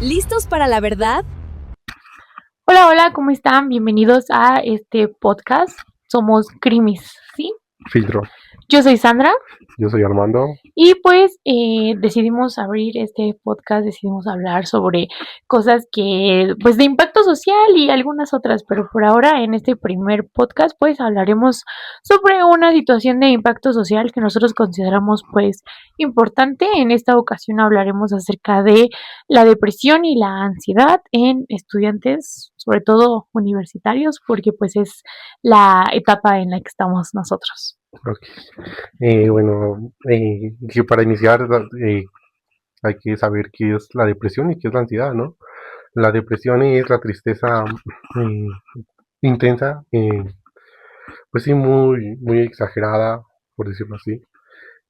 ¿Listos para la verdad? Hola, hola, ¿cómo están? Bienvenidos a este podcast. Somos Crimis, ¿sí? Filtro. Yo soy Sandra Yo soy Armando. y pues decidimos abrir este podcast, decidimos hablar sobre cosas que, pues de impacto social y algunas otras, pero por ahora en este primer podcast pues hablaremos sobre una situación de impacto social que nosotros consideramos pues importante. En esta ocasión hablaremos acerca de la depresión y la ansiedad en estudiantes, sobre todo universitarios, porque pues es la etapa en la que estamos nosotros. Ok. Bueno, que para iniciar hay que saber qué es la depresión y qué es la ansiedad, ¿no? La depresión es la tristeza intensa, pues sí, muy exagerada, por decirlo así.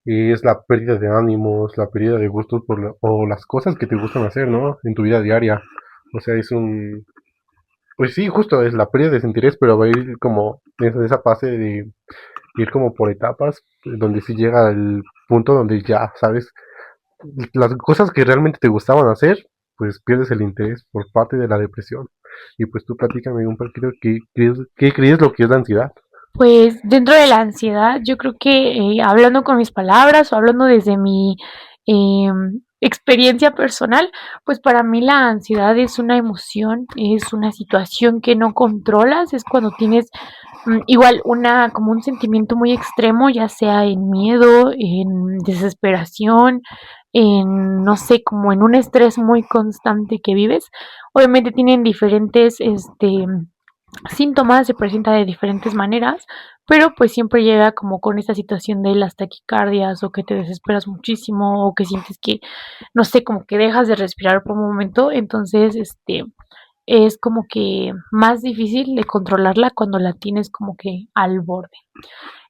Es la pérdida de ánimos, la pérdida de gustos o las cosas que te gustan hacer, ¿no? En tu vida diaria. O sea, pues sí, justo es la pérdida de interés, pero va a ir como en esa fase de ir como por etapas, donde sí llega el punto donde ya sabes las cosas que realmente te gustaban hacer, pues pierdes el interés por parte de la depresión. Y pues tú platícame un poquito qué crees lo que es la ansiedad. Pues dentro de la ansiedad, yo creo que hablando con mis palabras o hablando desde mi experiencia personal, pues para mí la ansiedad es una emoción, es una situación que no controlas, es cuando tienes igual una como un sentimiento muy extremo, ya sea en miedo, en desesperación, en no sé, como en un estrés muy constante que vives. Obviamente tienen diferentes síntomas, se presenta de diferentes maneras, pero pues siempre llega como con esta situación de las taquicardias o que te desesperas muchísimo o que sientes que, no sé, como que dejas de respirar por un momento, entonces es como que más difícil de controlarla cuando la tienes como que al borde.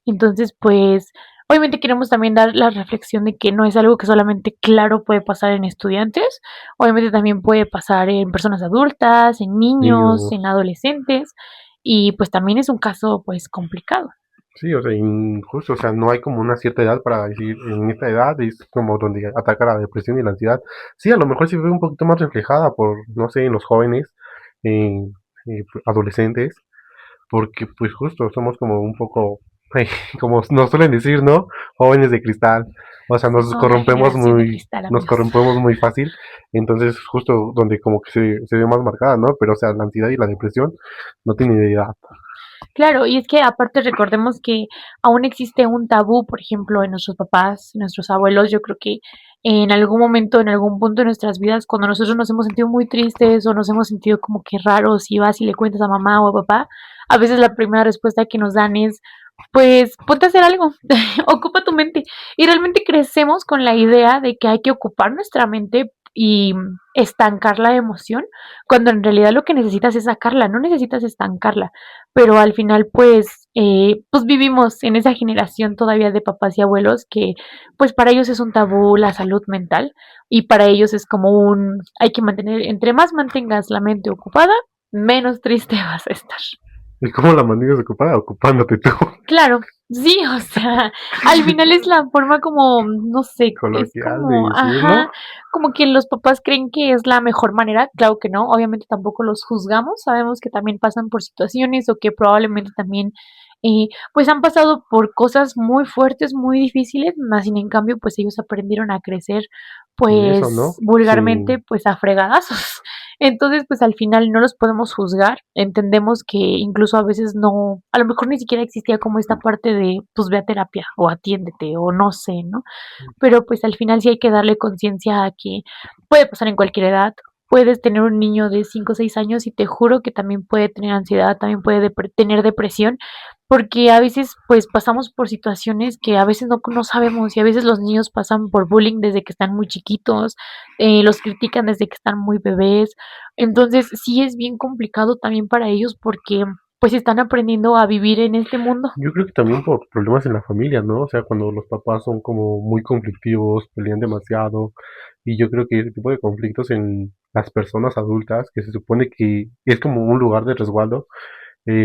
Entonces, pues, obviamente queremos también dar la reflexión de que no es algo que solamente, claro, puede pasar en estudiantes, obviamente también puede pasar en personas adultas, en niños, en Niños, adolescentes, y pues también es un caso, pues, complicado. sí, o sea, injusto, o sea, no hay como una cierta edad para decir, en esta edad es como donde ataca la depresión y la ansiedad. Sí, a lo mejor se ve un poquito más reflejada por, no sé, en los jóvenes, en adolescentes, porque pues justo somos como un poco, como nos suelen decir, ¿no? Jóvenes de cristal, o sea, Somos la generación de cristal, nos amigos. corrompemos muy fácil, entonces justo donde como que se ve más marcada, ¿no? Pero o sea, la ansiedad y la depresión no tienen edad. Claro, y es que aparte recordemos que aún existe un tabú, por ejemplo, en nuestros papás, en nuestros abuelos, yo creo que en algún momento, en algún punto de nuestras vidas, cuando nosotros nos hemos sentido muy tristes o nos hemos sentido como que raros y vas y le cuentas a mamá o a papá, a veces la primera respuesta que nos dan es, pues ponte a hacer algo, ocupa tu mente. Y realmente crecemos con la idea de que hay que ocupar nuestra mente y estancar la emoción, cuando en realidad lo que necesitas es sacarla, no necesitas estancarla, pero al final pues vivimos en esa generación todavía de papás y abuelos que pues para ellos es un tabú la salud mental y para ellos es como hay que mantener, entre más mantengas la mente ocupada, menos triste vas a estar. ¿Y cómo la mantienes ocupada? Ocupándote tú, Claro, sí, o sea, al final es la forma como, no sé, es coloquial de como, decirlo. ajá, como que los papás creen que es la mejor manera, claro que no, obviamente tampoco los juzgamos, sabemos que también pasan por situaciones o que probablemente también, pues han pasado por cosas muy fuertes, muy difíciles, más sin en cambio, pues ellos aprendieron a crecer, Sin eso, ¿no? pues vulgarmente, Sin, pues a fregadazos. Entonces, pues al final no los podemos juzgar, entendemos que incluso a veces no, a lo mejor ni siquiera existía como esta parte de, pues ve a terapia o atiéndete o no sé, ¿no? Pero pues al final sí hay que darle conciencia a que puede pasar en cualquier edad. Puedes tener un niño de 5 o 6 años y te juro que también puede tener ansiedad, también puede tener depresión, porque a veces pues pasamos por situaciones que a veces no sabemos y a veces los niños pasan por bullying desde que están muy chiquitos, los critican desde que están muy bebés, entonces sí es bien complicado también para ellos porque pues están aprendiendo a vivir en este mundo. yo creo que también por problemas en la familia, ¿no? O sea, cuando los papás son como muy conflictivos, pelean demasiado, y yo creo que ese tipo de conflictos en las personas adultas, que se supone que es como un lugar de resguardo,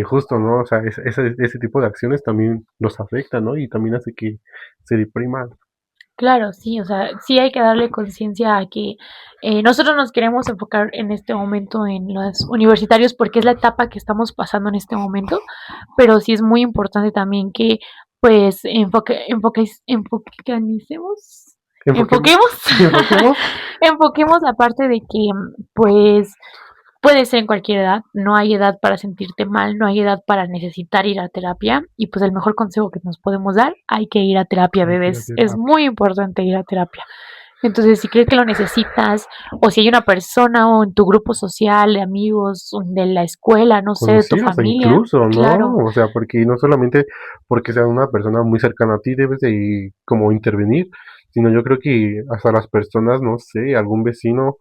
justo, ¿no? O sea, ese tipo de acciones también los afecta, ¿no? Y también hace que se depriman. Claro, sí, o sea, sí hay que darle conciencia a que nosotros nos queremos enfocar en este momento en los universitarios porque es la etapa que estamos pasando en este momento, pero sí es muy importante también que pues enfoquemos, Enfoquemos, enfoquemos, enfoquemos enfoquemos la parte de que pues puede ser en cualquier edad, no hay edad para sentirte mal, no hay edad para necesitar ir a terapia y pues el mejor consejo que nos podemos dar, hay que ir a terapia, hay que ir a bebés, es terapia. muy importante ir a terapia. Entonces, si crees que lo necesitas, o si hay una persona o en tu grupo social, de amigos, de la escuela, no sé, de tu Conocidos familia, incluso, ¿no? claro, O sea, porque no solamente porque sea una persona muy cercana a ti debes de como intervenir, sino yo creo que hasta las personas, no sé, algún vecino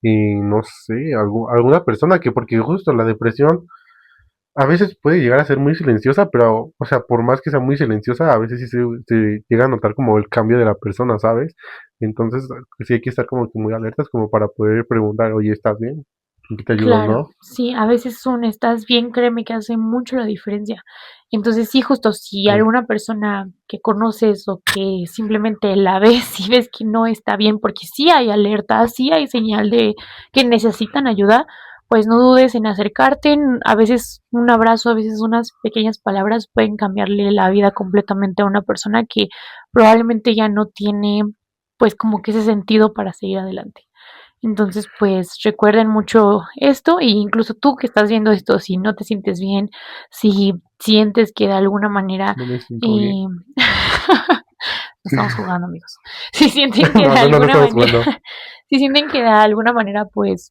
y no sé, alguna persona que, porque justo la depresión a veces puede llegar a ser muy silenciosa, pero, o sea, por más que sea muy silenciosa, a veces sí se llega a notar como el cambio de la persona, ¿sabes? Entonces, sí hay que estar como que muy alertas como para poder preguntar, oye, ¿estás bien? ¿En qué te ayudo, claro, no? sí, a veces un estás bien, créeme que hace mucho la diferencia. Entonces, sí, justo si Sí. alguna persona que conoces o que simplemente la ves y ves que no está bien, porque sí hay alerta, sí hay señal de que necesitan ayuda, pues no dudes en acercarte. A veces un abrazo, a veces unas pequeñas palabras pueden cambiarle la vida completamente a una persona que probablemente ya no tiene, pues como que ese sentido para seguir adelante. Entonces, pues recuerden mucho esto e incluso tú que estás viendo esto, si no te sientes bien, si sientes que de alguna manera No me siento bien. eh, no estamos jugando, amigos. Si sienten que de No, no, no, no alguna estamos manera, jugando. si sienten que de alguna manera, pues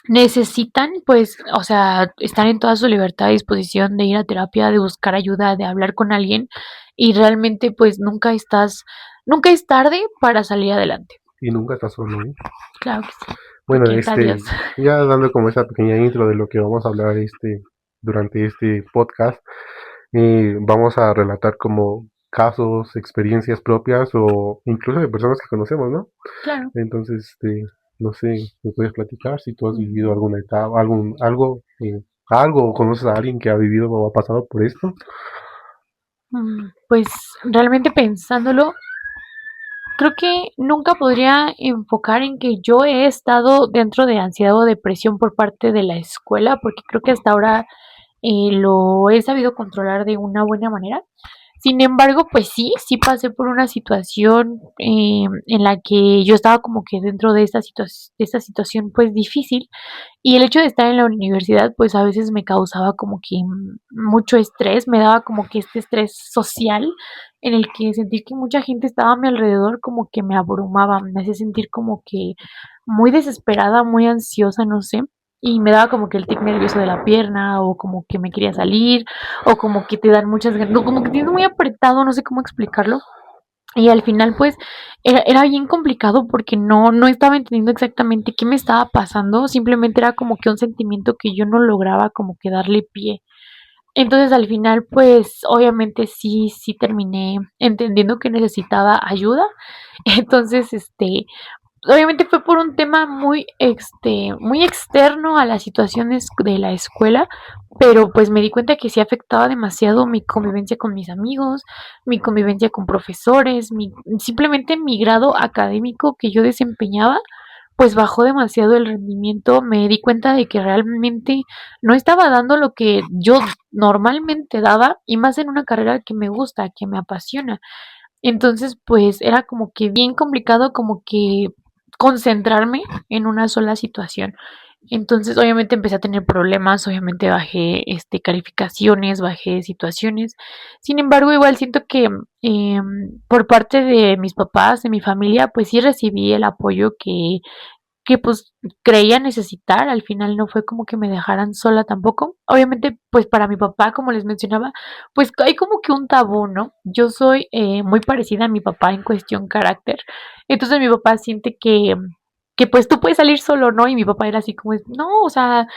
necesitan, pues, o sea, están en toda su libertad a disposición de ir a terapia, de buscar ayuda, de hablar con alguien y realmente, pues, nunca es tarde para salir adelante. Y nunca estás solo, ¿eh? Claro que sí, Bueno, porque está Dios. ya dando como esa pequeña intro de lo que vamos a hablar durante este podcast, vamos a relatar como casos, experiencias propias o incluso de personas que conocemos, ¿no? Claro. Entonces, no sé, ¿me puedes platicar si tú has vivido alguna etapa, algo o conoces a alguien que ha vivido o ha pasado por esto? Pues realmente pensándolo, creo que nunca podría enfocar en que yo he estado dentro de ansiedad o depresión por parte de la escuela, porque creo que hasta ahora lo he sabido controlar de una buena manera. Sin embargo, pues sí pasé por una situación en la que yo estaba como que dentro de esta situación pues difícil y el hecho de estar en la universidad pues a veces me causaba como que mucho estrés, me daba como que este estrés social en el que sentir que mucha gente estaba a mi alrededor como que me abrumaba, me hacía sentir como que muy desesperada, muy ansiosa, no sé. Y me daba como que el tic nervioso de la pierna, o como que me quería salir, o como que te dan muchas ganas, no, como que tienes muy apretado, no sé cómo explicarlo. Y al final, pues, era bien complicado porque no estaba entendiendo exactamente qué me estaba pasando, simplemente era como que un sentimiento que yo no lograba como que darle pie. Entonces, al final, pues, obviamente sí terminé entendiendo que necesitaba ayuda. Entonces, obviamente fue por un tema muy externo a las situaciones de la escuela, pero pues me di cuenta que sí afectaba demasiado mi convivencia con mis amigos, mi convivencia con profesores, simplemente mi grado académico que yo desempeñaba, pues bajó demasiado el rendimiento, me di cuenta de que realmente no estaba dando lo que yo normalmente daba y más en una carrera que me gusta, que me apasiona. Entonces, pues era como que bien complicado como que concentrarme en una sola situación. Entonces, obviamente empecé a tener problemas, obviamente bajé calificaciones, bajé situaciones. Sin embargo, igual siento que por parte de mis papás, de mi familia, pues sí recibí el apoyo que pues creía necesitar, al final no fue como que me dejaran sola tampoco. Obviamente, pues para mi papá, como les mencionaba, pues hay como que un tabú, ¿no? Yo soy muy parecida a mi papá en cuestión carácter, entonces mi papá siente que pues tú puedes salir solo, ¿no? Y mi papá era así como, no, o sea,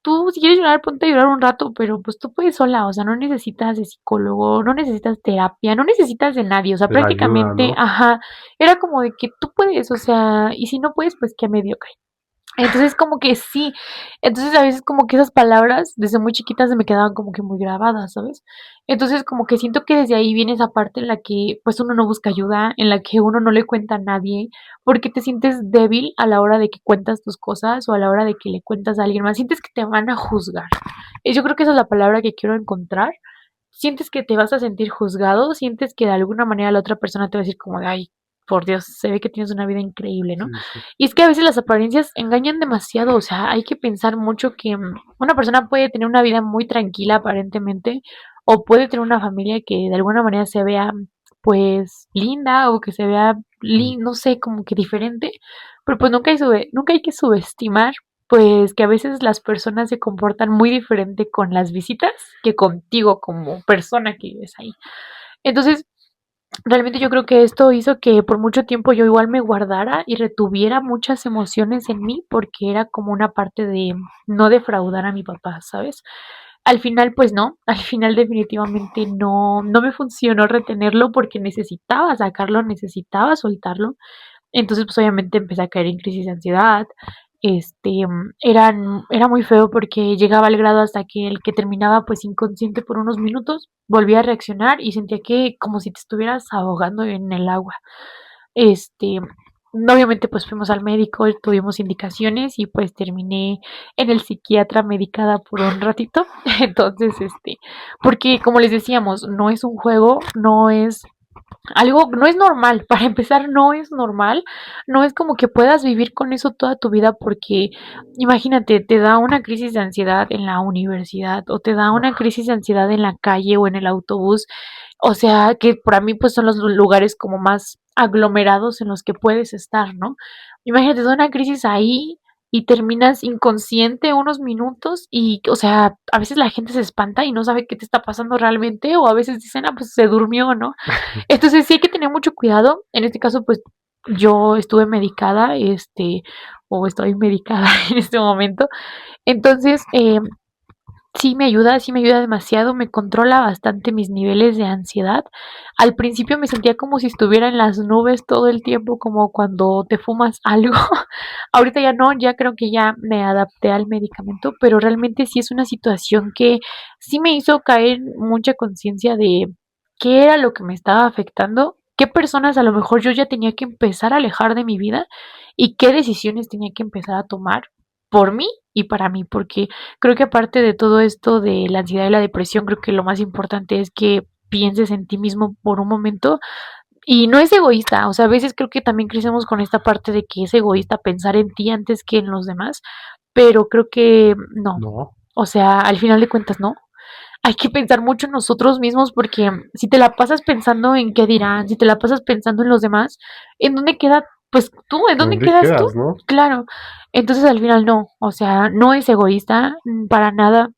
tú si quieres llorar, ponte a llorar un rato, pero pues tú puedes sola, o sea, no necesitas de psicólogo, no necesitas terapia, no necesitas de nadie, o sea, De la ayuda, prácticamente, ¿no? ajá, era como de que tú puedes, o sea, y si no puedes, pues qué mediocre. Entonces como que sí, entonces a veces como que esas palabras desde muy chiquitas se me quedaban como que muy grabadas, ¿sabes? Entonces como que siento que desde ahí viene esa parte en la que pues uno no busca ayuda, en la que uno no le cuenta a nadie, porque te sientes débil a la hora de que cuentas tus cosas o a la hora de que le cuentas a alguien más, sientes que te van a juzgar. Y yo creo que esa es la palabra que quiero encontrar. Sientes que te vas a sentir juzgado, sientes que de alguna manera la otra persona te va a decir como de, ay, por Dios, se ve que tienes una vida increíble, ¿no? Sí, sí. Y es que a veces las apariencias engañan demasiado, o sea, hay que pensar mucho que una persona puede tener una vida muy tranquila aparentemente, o puede tener una familia que de alguna manera se vea pues linda o que se vea, Mm. no sé, como que diferente, pero pues nunca hay que subestimar pues que a veces las personas se comportan muy diferente con las visitas que contigo como persona que vives ahí. Entonces, realmente yo creo que esto hizo que por mucho tiempo yo igual me guardara y retuviera muchas emociones en mí porque era como una parte de no defraudar a mi papá, ¿sabes? Al final, pues no, al final definitivamente no me funcionó retenerlo porque necesitaba sacarlo, necesitaba soltarlo. Entonces, pues obviamente empecé a caer en crisis de ansiedad. Era muy feo porque llegaba al grado hasta que el que terminaba pues inconsciente por unos minutos, volvía a reaccionar y sentía que como si te estuvieras ahogando en el agua. Este, obviamente pues fuimos al médico, tuvimos indicaciones y pues terminé en el psiquiatra medicada por un ratito. Entonces, porque como les decíamos, no es un juego, no es algo, no es normal, para empezar no es normal, no es como que puedas vivir con eso toda tu vida porque imagínate, te da una crisis de ansiedad en la universidad o te da una crisis de ansiedad en la calle o en el autobús, o sea, que para mí pues son los lugares como más aglomerados en los que puedes estar, ¿no? Imagínate, te da una crisis ahí y terminas inconsciente unos minutos y, o sea, a veces la gente se espanta y no sabe qué te está pasando realmente o a veces dicen, ah, pues se durmió, ¿no? Entonces sí hay que tener mucho cuidado. En este caso, pues yo estuve medicada, o estoy medicada en este momento. Entonces, sí me ayuda demasiado, me controla bastante mis niveles de ansiedad. Al principio me sentía como si estuviera en las nubes todo el tiempo, como cuando te fumas algo. Ahorita ya no, ya creo que ya me adapté al medicamento, pero realmente sí es una situación que sí me hizo caer mucha conciencia de qué era lo que me estaba afectando, qué personas a lo mejor yo ya tenía que empezar a alejar de mi vida y qué decisiones tenía que empezar a tomar por mí y para mí, porque creo que aparte de todo esto de la ansiedad y la depresión, creo que lo más importante es que pienses en ti mismo por un momento y no es egoísta, o sea, a veces creo que también crecemos con esta parte de que es egoísta pensar en ti antes que en los demás, pero creo que no, No, o sea, al final de cuentas no. Hay que pensar mucho en nosotros mismos porque si te la pasas pensando en qué dirán, si te la pasas pensando en los demás, ¿en dónde queda, pues tú, en dónde ¿dónde quedas tú? quedas, no? Claro, entonces al final no, o sea, no es egoísta para nada.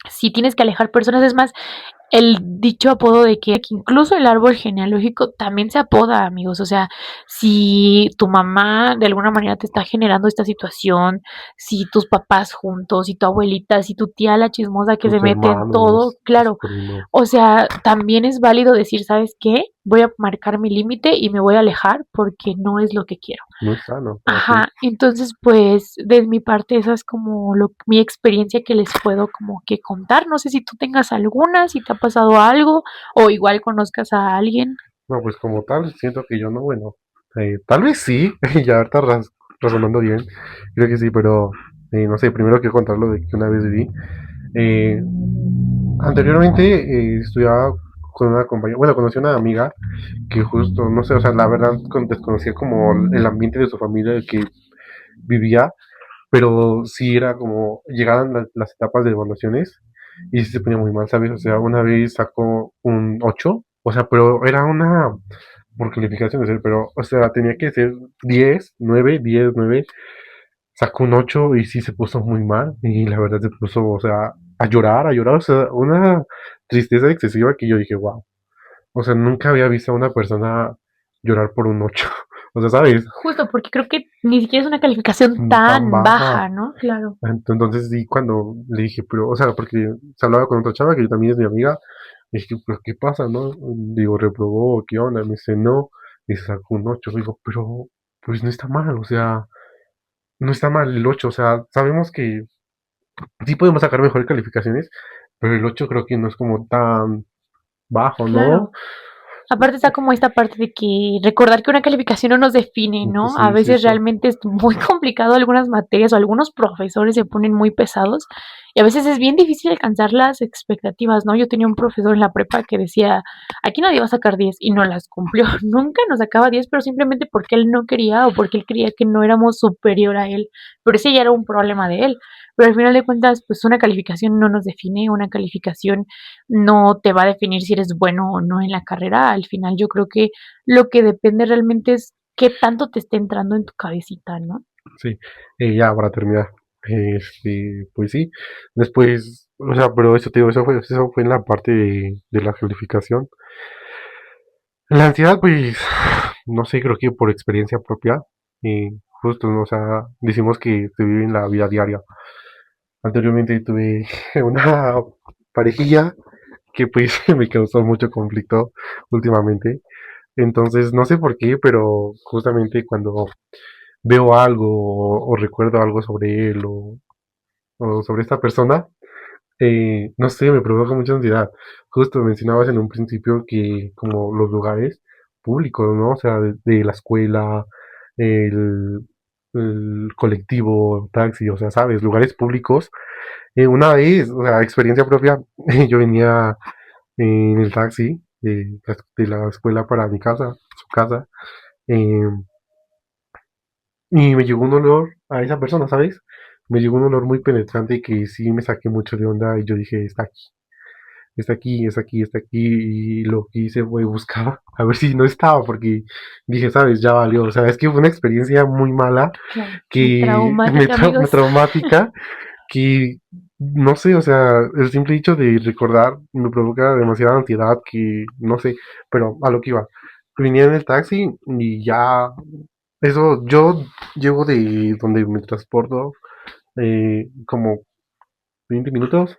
Si tienes que alejar personas, es más, el dicho apodo de que incluso el árbol genealógico también se apoda, amigos. O sea, si tu mamá de alguna manera te está generando esta situación, si tus papás juntos, si tu abuelita, si tu tía la chismosa que se Tus mete en todo, hermanos, tus claro. primos. O sea, también es válido decir, ¿sabes qué? Voy a marcar mi límite y me voy a alejar porque no es lo que quiero. No es sano para ti. Ajá, entonces pues de mi parte esa es como mi experiencia que les puedo como que contar. No sé si tú tengas alguna, si te ha pasado algo o igual conozcas a alguien. No, pues como tal, siento que yo no, bueno, tal vez sí, ya ahorita razonando bien, creo que sí, pero no sé, primero quiero contar lo de que una vez vi. Eh, Anteriormente estudiaba con una compañera, bueno, conocí a una amiga que justo, no sé, o sea, la verdad desconocía como el ambiente de su familia, el que vivía, pero sí era como, llegaban las etapas de evaluaciones y sí se ponía muy mal, ¿sabes? O sea, una vez sacó un 8 o sea, pero era una, por calificación de ser, pero, o sea, tenía que ser 10 9 10 9 sacó un 8 y sí se puso muy mal y la verdad se puso, o sea, a llorar, o sea, una tristeza excesiva que yo dije, wow, o sea, nunca había visto a una persona llorar por un 8 o sea, ¿sabes? Justo porque creo que ni siquiera es una calificación Tan tan baja. baja, ¿no? Claro. Entonces sí, cuando le dije, pero, o sea, porque se hablaba con otra chava que también es mi amiga, y dije, pero ¿qué pasa, no? Digo, reprobó, ¿qué onda? Me dice, no, y se sacó un 8 digo, pero, pues no está mal, o sea, no está mal el 8, o sea, sabemos que sí podemos sacar mejores calificaciones, pero el 8 creo que no es como tan bajo, ¿no? Claro. Aparte está como esta parte de que recordar que una calificación no nos define, ¿no? A Sí, sí, veces sí. realmente es muy complicado algunas materias o algunos profesores se ponen muy pesados y a veces es bien difícil alcanzar las expectativas, ¿no? Yo tenía un profesor en la prepa que decía, aquí nadie va a sacar 10 y no las cumplió. Nunca nos sacaba 10, pero simplemente porque él no quería o porque él creía que no éramos superior a él. Pero ese ya era un problema de él. Pero al final de cuentas, pues una calificación no nos define, una calificación no te va a definir si eres bueno o no en la carrera. Al final yo creo que lo que depende realmente es qué tanto te esté entrando en tu cabecita, ¿no? Sí, ya para terminar, pues sí, después, o sea, pero eso te digo, eso fue en la parte de la calificación. La ansiedad, pues, no sé, creo que por experiencia propia, justo, ¿no? O sea, decimos que se vive en la vida diaria. Anteriormente tuve una parejilla que pues me causó mucho conflicto últimamente. Entonces, no sé por qué, pero justamente cuando veo algo o recuerdo algo sobre él o sobre esta persona, no sé, me provoca mucha ansiedad. Justo mencionabas en un principio que como los lugares públicos, ¿no? O sea, de la escuela, el, el colectivo, taxi, o sea, sabes, lugares públicos. Una vez, o sea, experiencia propia, yo venía en el taxi de la escuela para mi casa, su casa, eh, y me llegó un olor a esa persona, ¿sabes? Me llegó un olor muy penetrante que sí me saqué mucho de onda y yo dije, está aquí, está aquí, está aquí, está aquí. Y lo que hice fue buscar a ver si no estaba, porque dije, ¿sabes? Ya valió. O sea, es que fue una experiencia muy mala, Claro. que Traumática, me amigos. traumática, que no sé, o sea, el simple hecho de recordar me provoca demasiada ansiedad que no sé, pero a lo que iba. Venía en el taxi y ya, eso, yo llego de donde me transporto como 20 minutos,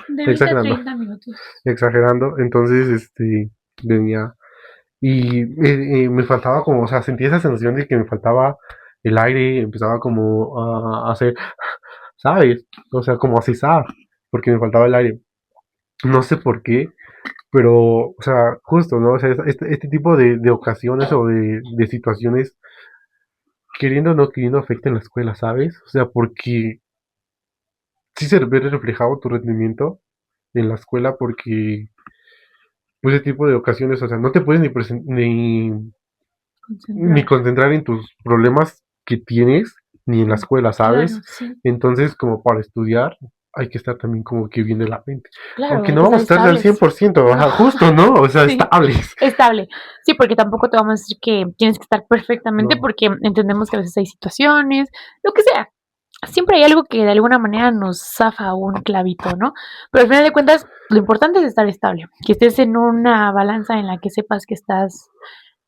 De 20 a exagerando, 30 minutos. exagerando, entonces, venía y me faltaba como, o sea, sentía esa sensación de que me faltaba el aire, empezaba como a hacer, ¿sabes? O sea, como a cesar, porque me faltaba el aire. No sé por qué, pero, o sea, justo, ¿no? O sea, este tipo de ocasiones o de situaciones, queriendo o no queriendo, afectan la escuela, ¿sabes? O sea, porque sí se ve reflejado tu rendimiento en la escuela porque, pues, ese tipo de ocasiones, o sea, no te puedes ni Concentrar. concentrar en tus problemas que tienes, ni en la escuela, Claro, ¿sabes? sí. Entonces, como para estudiar, hay que estar también como que bien de la mente. Claro, Aunque hay no que vamos estar a estar al estables. 100%, No, ajá, justo, ¿no? O sea, sí, estables. estable. Sí, porque tampoco te vamos a decir que tienes que estar perfectamente No, porque entendemos que a veces hay situaciones, lo que sea. Siempre hay algo que de alguna manera nos zafa un clavito, ¿no? Pero al final de cuentas, lo importante es estar estable, que estés en una balanza en la que sepas que estás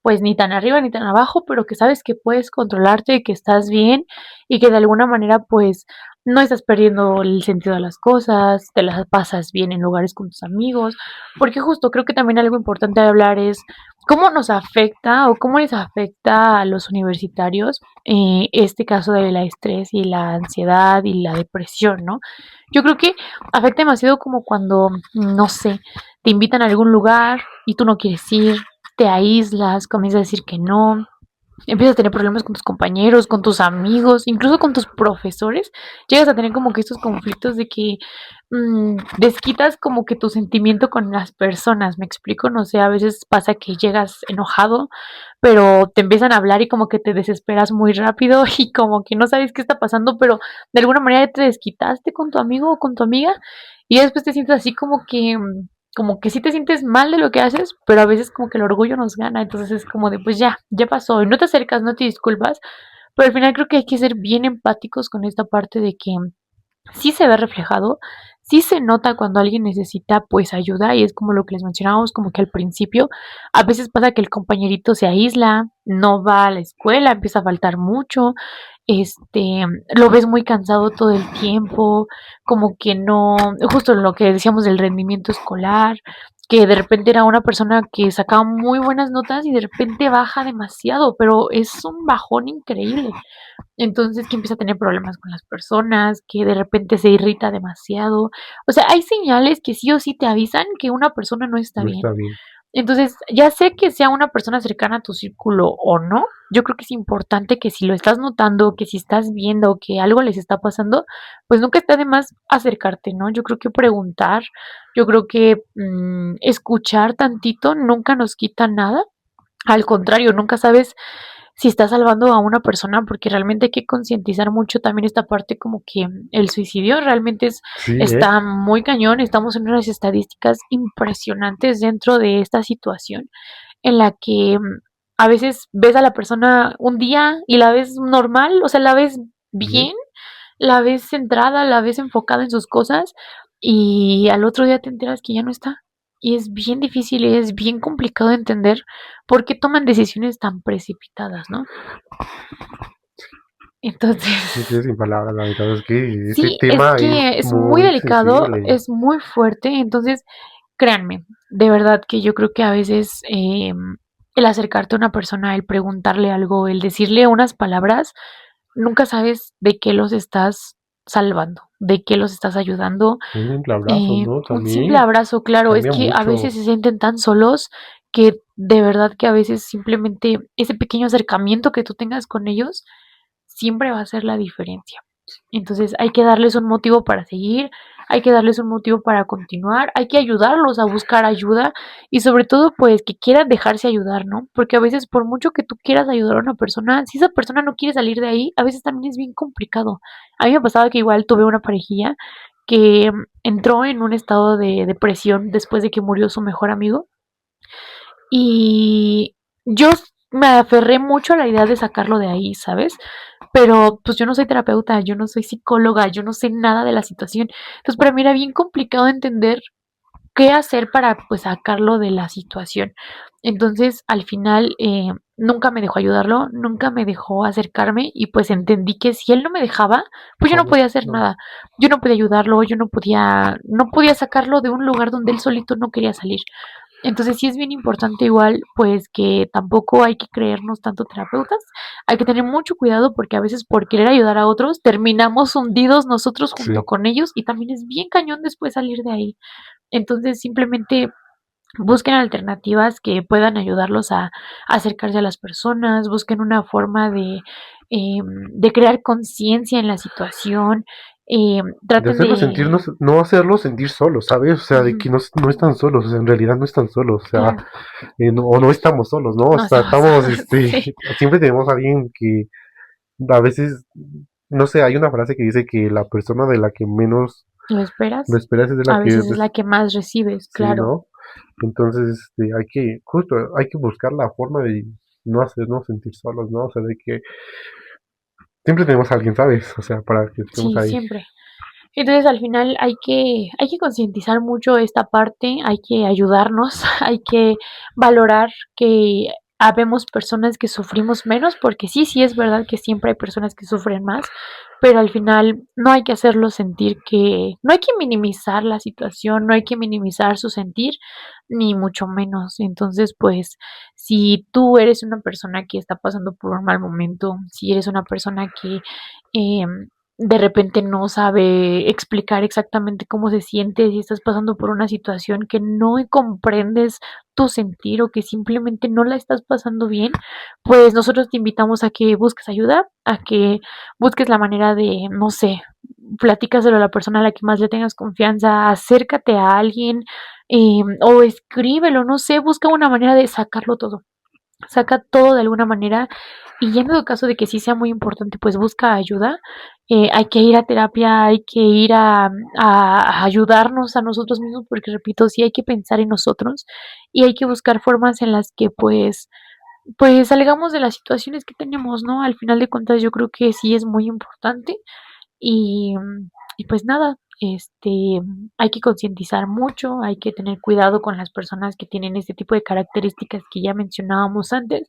pues ni tan arriba ni tan abajo, pero que sabes que puedes controlarte, que estás bien y que de alguna manera pues no estás perdiendo el sentido de las cosas, te las pasas bien en lugares con tus amigos, porque justo creo que también algo importante de hablar es cómo nos afecta o cómo les afecta a los universitarios este caso de la estrés y la ansiedad y la depresión, ¿no? Yo creo que afecta demasiado como cuando, no sé, te invitan a algún lugar y tú no quieres ir, te aíslas, comienzas a decir que no, empiezas a tener problemas con tus compañeros, con tus amigos, incluso con tus profesores, llegas a tener como que estos conflictos de que desquitas como que tu sentimiento con las personas, me explico, no sé, a veces pasa que llegas enojado, pero te empiezan a hablar y como que te desesperas muy rápido y como que no sabes qué está pasando, pero de alguna manera te desquitaste con tu amigo o con tu amiga y después te sientes así como que sí te sientes mal de lo que haces, pero a veces como que el orgullo nos gana, entonces es como de pues ya, ya pasó, y no te acercas, no te disculpas, pero al final creo que hay que ser bien empáticos con esta parte de que sí se ve reflejado, sí se nota cuando alguien necesita pues ayuda y es como lo que les mencionábamos como que al principio, a veces pasa que el compañerito se aísla, no va a la escuela, empieza a faltar mucho, este, lo ves muy cansado todo el tiempo, como que no, justo lo que decíamos del rendimiento escolar, que de repente era una persona que sacaba muy buenas notas y de repente baja demasiado, pero es un bajón increíble. Entonces que empieza a tener problemas con las personas, que de repente se irrita demasiado. O sea, hay señales que sí o sí te avisan que una persona no está No bien. está bien. Entonces, ya sé que sea una persona cercana a tu círculo o no, yo creo que es importante que si lo estás notando, que si estás viendo que algo les está pasando, pues nunca está de más acercarte, ¿no? Yo creo que preguntar, yo creo que escuchar tantito nunca nos quita nada. Al contrario, nunca sabes si estás salvando a una persona, porque realmente hay que concientizar mucho también esta parte como que el suicidio realmente Sí, está muy cañón. Estamos en unas estadísticas impresionantes dentro de esta situación en la que a veces ves a la persona un día y la ves normal, o sea, la ves bien. bien, la ves centrada, la ves enfocada en sus cosas y al otro día te enteras que ya no está. Y es bien difícil y es bien complicado de entender por qué toman decisiones tan precipitadas, ¿no? Me Entonces, quedé sin palabras, la verdad es que ese sí, es tema es que es muy muy delicado, sensible. es muy fuerte, entonces créanme, de verdad que yo creo que a veces el acercarte a una persona, el preguntarle algo, el decirle unas palabras, nunca sabes de qué los estás salvando, de qué los estás ayudando. Un simple abrazo, ¿no? Un simple También abrazo, claro, es cambia que a mucho. veces se sienten tan solos que de verdad que a veces simplemente ese pequeño acercamiento que tú tengas con ellos siempre va a ser la diferencia. Entonces hay que darles un motivo para seguir, hay que darles un motivo para continuar, hay que ayudarlos a buscar ayuda y sobre todo pues que quieran dejarse ayudar, ¿no? Porque a veces por mucho que tú quieras ayudar a una persona, si esa persona no quiere salir de ahí, a veces también es bien complicado. A mí me pasaba que igual tuve una parejilla que entró en un estado de depresión después de que murió su mejor amigo y yo me aferré mucho a la idea de sacarlo de ahí, ¿sabes? Pero pues yo no soy terapeuta, yo no soy psicóloga, yo no sé nada de la situación. Entonces para mí era bien complicado entender qué hacer para pues sacarlo de la situación. Entonces al final nunca me dejó ayudarlo, nunca me dejó acercarme y pues entendí que si él no me dejaba, pues yo no ¿Cómo? podía hacer No. nada. Yo no podía ayudarlo, yo no podía sacarlo de un lugar donde él solito no quería salir. Entonces sí es bien importante igual, pues que tampoco hay que creernos tanto terapeutas, hay que tener mucho cuidado porque a veces por querer ayudar a otros terminamos hundidos nosotros junto Sí. con ellos y también es bien cañón después salir de ahí. Entonces simplemente busquen alternativas que puedan ayudarlos a acercarse a las personas, busquen una forma de crear conciencia en la situación, De traten hacerlos sentir, no, de... no hacerlos sentir solos, ¿sabes? O sea, de Ujú, que no, no están solos, o sea, en realidad no están solos, o sea, claro, o no estamos solos, ¿no? O no sea, estamos estamos, solos, sí. siempre tenemos a alguien que a veces, no sé, hay una frase que dice que la persona de la que menos ¿Lo lo esperas? esperas es de la A que, veces es la que más recibes, sí, claro. ¿no? Entonces, hay que, justo, hay que buscar la forma de no hacernos sentir solos, ¿no? O sea, de que siempre tenemos a alguien, ¿sabes? O sea, para que estemos Sí, ahí. siempre. Entonces al final hay que concientizar mucho esta parte, hay que ayudarnos, hay que valorar que habemos personas que sufrimos menos, porque sí, sí es verdad que siempre hay personas que sufren más, pero al final no hay que hacerlo sentir que, no hay que minimizar la situación, no hay que minimizar su sentir, ni mucho menos. Entonces, pues, si tú eres una persona que está pasando por un mal momento, si eres una persona que eh, de repente no sabe explicar exactamente cómo se siente, si estás pasando por una situación que no comprendes tu sentir o que simplemente no la estás pasando bien, pues nosotros te invitamos a que busques ayuda, a que busques la manera de, no sé, platícaselo a la persona a la que más le tengas confianza, acércate a alguien o escríbelo, no sé, busca una manera de sacarlo todo, saca todo de alguna manera y en el caso de que sí sea muy importante, pues busca ayuda. Hay que ir a terapia, hay que ir a ayudarnos a nosotros mismos, porque repito, sí hay que pensar en nosotros y hay que buscar formas en las que pues salgamos de las situaciones que tenemos, ¿no? Al final de cuentas yo creo que sí es muy importante y, y pues nada, hay que concientizar mucho, hay que tener cuidado con las personas que tienen este tipo de características que ya mencionábamos antes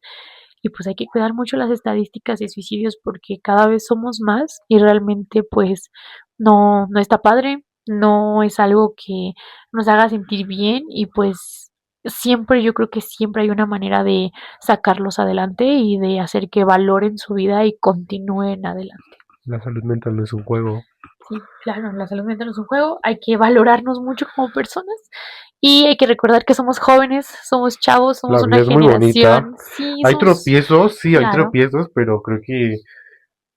y pues hay que cuidar mucho las estadísticas de suicidios porque cada vez somos más y realmente pues no está padre. no es algo que nos haga sentir bien y pues siempre, yo creo que siempre hay una manera de sacarlos adelante y de hacer que valoren su vida y continúen adelante. La salud mental no es un juego. Sí, claro, la salud mental no es un juego, hay que valorarnos mucho como personas y hay que recordar que somos jóvenes, somos chavos, La somos una vida es muy bonita. generación, sí, Hay somos, tropiezos, sí, hay claro, tropiezos, pero creo que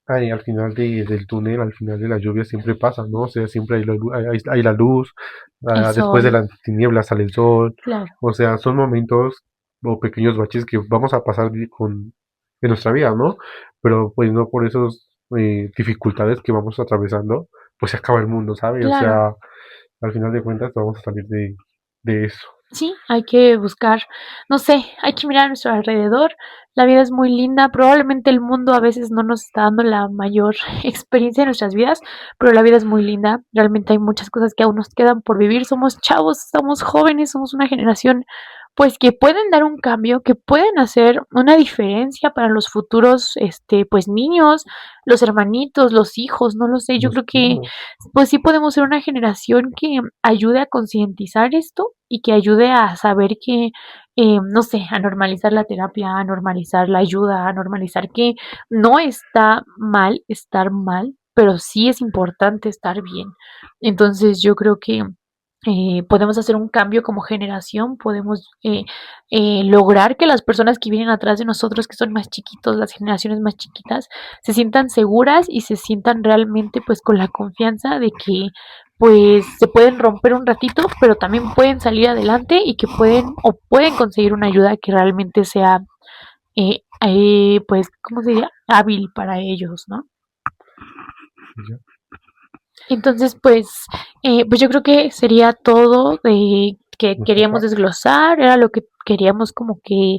al final del túnel, al final de la lluvia siempre pasa, ¿no? O sea, siempre hay la luz, el después de sol, las tinieblas sale el sol. claro, O sea, son momentos o pequeños baches que vamos a pasar en nuestra vida, ¿no? Pero pues no por esas dificultades que vamos atravesando, pues se acaba el mundo, ¿sabes? O claro. sea, al final de cuentas vamos a salir de eso. Sí, hay que buscar, no sé, hay que mirar a nuestro alrededor. La vida es muy linda. Probablemente el mundo a veces no nos está dando la mayor experiencia de nuestras vidas, pero la vida es muy linda. Realmente hay muchas cosas que aún nos quedan por vivir. Somos chavos, somos jóvenes, somos una generación pues que pueden dar un cambio, que pueden hacer una diferencia para los futuros, pues niños, los hermanitos, los hijos, no lo sé. Yo Los creo que primos, pues sí podemos ser una generación que ayude a concientizar esto y que ayude a saber que, no sé, a normalizar la terapia, a normalizar la ayuda, a normalizar que no está mal estar mal, pero sí es importante estar bien. Entonces yo creo que podemos hacer un cambio como generación, podemos lograr que las personas que vienen atrás de nosotros, que son más chiquitos, las generaciones más chiquitas, se sientan seguras y se sientan realmente pues con la confianza de que pues se pueden romper un ratito, pero también pueden salir adelante y que pueden conseguir una ayuda que realmente sea pues, ¿cómo se diría? Hábil para ellos, ¿no? ya. Entonces, pues yo creo que sería todo de que Nuestra queríamos parte. desglosar, era lo que queríamos como que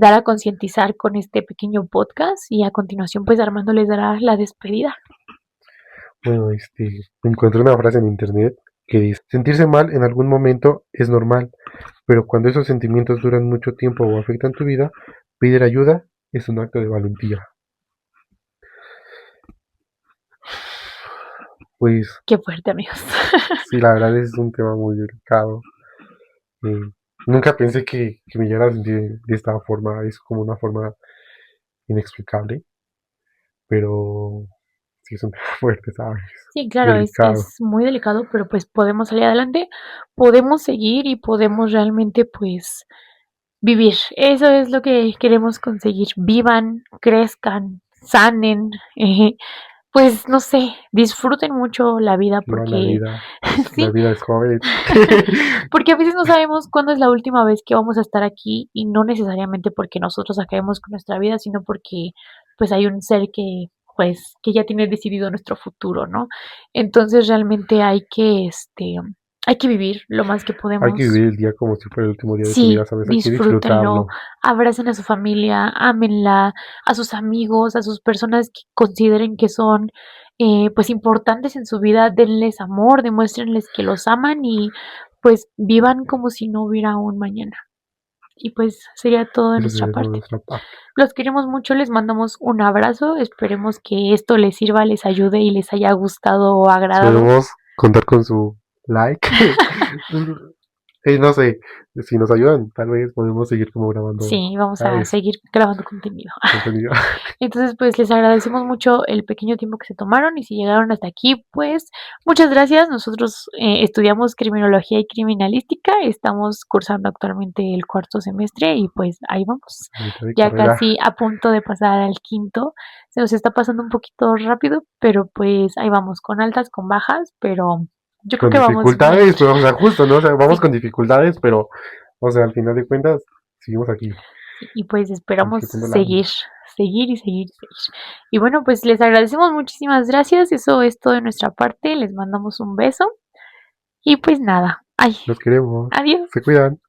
dar a concientizar con este pequeño podcast y a continuación pues Armando les dará la despedida. Bueno, encontré una frase en internet que dice, sentirse mal en algún momento es normal, pero cuando esos sentimientos duran mucho tiempo o afectan tu vida, pedir ayuda es un acto de valentía. Pues Qué fuerte, amigos. sí, la verdad es un tema muy delicado. Eh, Nunca pensé que me llegara a sentir de esta forma, es como una forma inexplicable, pero sí es un tema fuerte, ¿sabes? Sí, claro, Delicado. es muy delicado, pero pues podemos salir adelante, podemos seguir y podemos realmente pues vivir. Eso es lo que queremos conseguir. Vivan, crezcan, sanen, pues no sé, disfruten mucho la vida Vivan la porque vida. La sí, vida es joven. porque a veces no sabemos cuándo es la última vez que vamos a estar aquí y no necesariamente porque nosotros acabemos con nuestra vida, sino porque pues hay un ser que pues que ya tiene decidido nuestro futuro, ¿no? Entonces realmente hay que vivir lo más que Hay que podemos. vivir el día como si fuera el último día de tu vida, Sí, ¿sabes? Hay que disfrútenlo, disfrutarlo. abracen a su familia, ámenla, a sus amigos, a sus personas que consideren que son pues importantes en su vida, denles amor, demuéstrenles que los aman y pues vivan como si no hubiera un mañana. Y pues sería todo de Eso nuestra sería de parte. nuestra parte. Los queremos mucho, les mandamos un abrazo, esperemos que esto les sirva, les ayude y les haya gustado o agradado. Esperemos contar con su like. No sé, si nos ayudan, tal vez podemos seguir como grabando, Sí, vamos a ¿sabes? seguir grabando contenido. Contenido. Entonces, pues les agradecemos mucho el pequeño tiempo que se tomaron y si llegaron hasta aquí, pues muchas gracias. Nosotros estudiamos criminología y criminalística, estamos cursando actualmente el cuarto semestre y pues ahí vamos, A mitad de ya carrera. casi a punto de pasar al quinto. Se nos está pasando un poquito rápido, pero pues ahí vamos, con altas, con bajas, pero yo creo Con que vamos bien. dificultades, pero o sea, justo, ¿no? O sea, vamos Sí, con dificultades, pero, o sea, al final de cuentas, seguimos aquí, sí, y pues esperamos disfrutando la seguir, vida. seguir y seguir y seguir. Y bueno, pues les agradecemos muchísimas gracias. Eso es todo de nuestra parte. Les mandamos un beso. Y pues nada. Ay, Los queremos. adiós. Se cuidan.